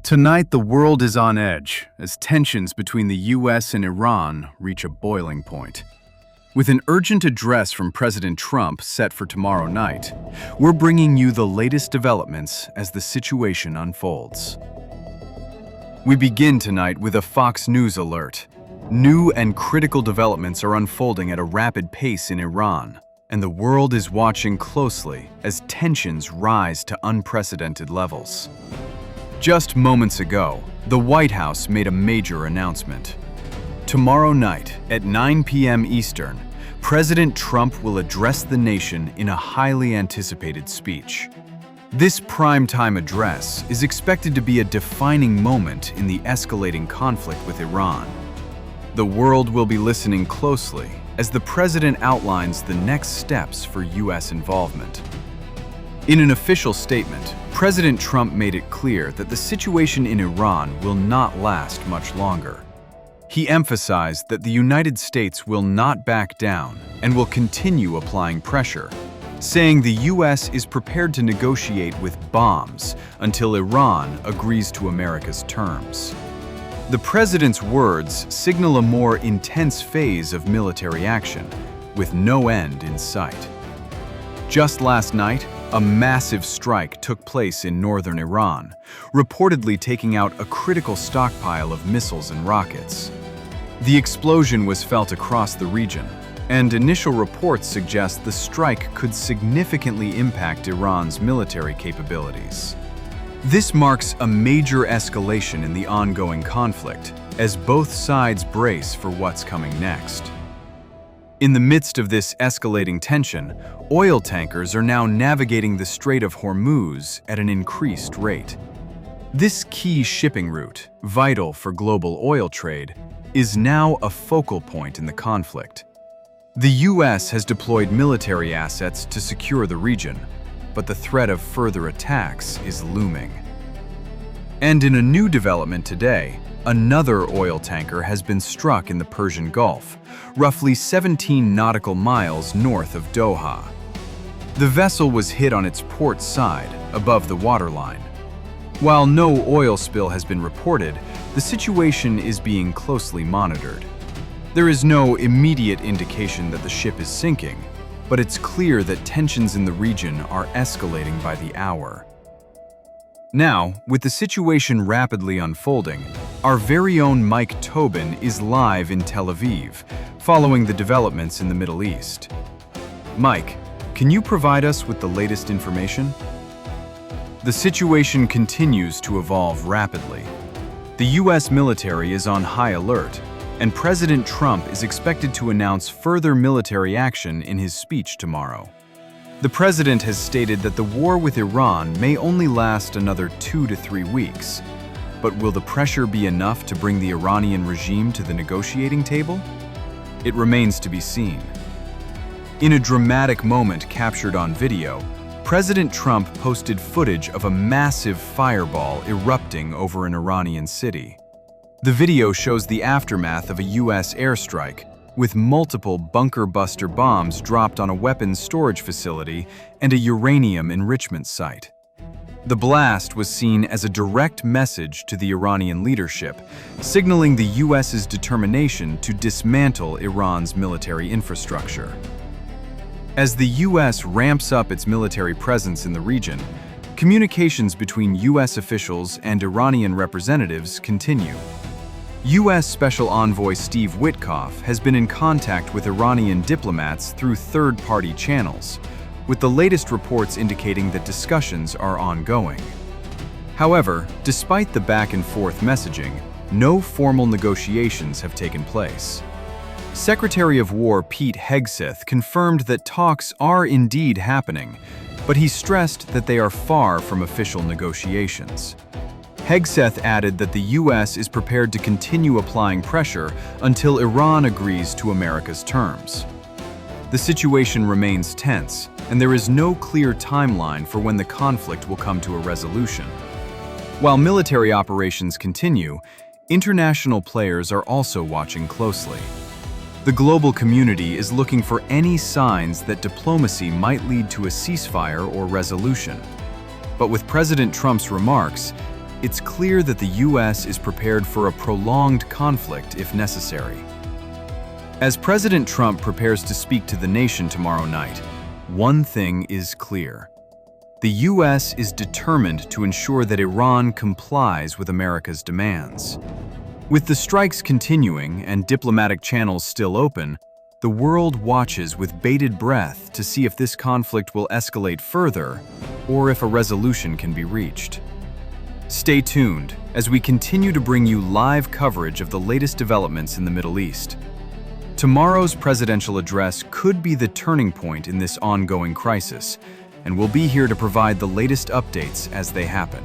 Tonight, the world is on edge as tensions between the US and Iran reach a boiling point. With an urgent address from President Trump set for tomorrow night, we're bringing you the latest developments as the situation unfolds. We begin tonight with a Fox News alert. New and critical developments are unfolding at a rapid pace in Iran, and the world is watching closely as tensions rise to unprecedented levels. Just moments ago, the White House made a major announcement. Tomorrow night at 9 p.m. Eastern, President Trump will address the nation in a highly anticipated speech. This primetime address is expected to be a defining moment in the escalating conflict with Iran. The world will be listening closely as the president outlines the next steps for U.S. involvement. In an official statement, President Trump made it clear that the situation in Iran will not last much longer. He emphasized that the United States will not back down and will continue applying pressure, saying the U.S. is prepared to negotiate with bombs until Iran agrees to America's terms. The president's words signal a more intense phase of military action, with no end in sight. Just last night, a massive strike took place in northern Iran, reportedly taking out a critical stockpile of missiles and rockets. The explosion was felt across the region, and initial reports suggest the strike could significantly impact Iran's military capabilities. This marks a major escalation in the ongoing conflict, as both sides brace for what's coming next. In the midst of this escalating tension, oil tankers are now navigating the Strait of Hormuz at an increased rate. This key shipping route, vital for global oil trade, is now a focal point in the conflict. The U.S. has deployed military assets to secure the region, but the threat of further attacks is looming. And in a new development today, another oil tanker has been struck in the Persian Gulf, roughly 17 nautical miles north of Doha. The vessel was hit on its port side, above the waterline. While no oil spill has been reported, the situation is being closely monitored. There is no immediate indication that the ship is sinking, but it's clear that tensions in the region are escalating by the hour. Now, with the situation rapidly unfolding, our very own Mike Tobin is live in Tel Aviv, following the developments in the Middle East. Mike, can you provide us with the latest information? The situation continues to evolve rapidly. The U.S. military is on high alert, and President Trump is expected to announce further military action in his speech tomorrow. The president has stated that the war with Iran may only last another 2 to 3 weeks. But will the pressure be enough to bring the Iranian regime to the negotiating table? It remains to be seen. In a dramatic moment captured on video, President Trump posted footage of a massive fireball erupting over an Iranian city. The video shows the aftermath of a U.S. airstrike, with multiple bunker-buster bombs dropped on a weapons storage facility and a uranium enrichment site. The blast was seen as a direct message to the Iranian leadership, signaling the U.S.'s determination to dismantle Iran's military infrastructure. As the U.S. ramps up its military presence in the region, communications between U.S. officials and Iranian representatives continue. U.S. Special Envoy Steve Witkoff has been in contact with Iranian diplomats through third-party channels, with the latest reports indicating that discussions are ongoing. However, despite the back-and-forth messaging, no formal negotiations have taken place. Secretary of War Pete Hegseth confirmed that talks are indeed happening, but he stressed that they are far from official negotiations. Hegseth added that the U.S. is prepared to continue applying pressure until Iran agrees to America's terms. The situation remains tense, and there is no clear timeline for when the conflict will come to a resolution. While military operations continue, international players are also watching closely. The global community is looking for any signs that diplomacy might lead to a ceasefire or resolution. But with President Trump's remarks, it's clear that the U.S. is prepared for a prolonged conflict if necessary. As President Trump prepares to speak to the nation tomorrow night, one thing is clear. The U.S. is determined to ensure that Iran complies with America's demands. With the strikes continuing and diplomatic channels still open, the world watches with bated breath to see if this conflict will escalate further or if a resolution can be reached. Stay tuned as we continue to bring you live coverage of the latest developments in the Middle East. Tomorrow's presidential address could be the turning point in this ongoing crisis, and we'll be here to provide the latest updates as they happen.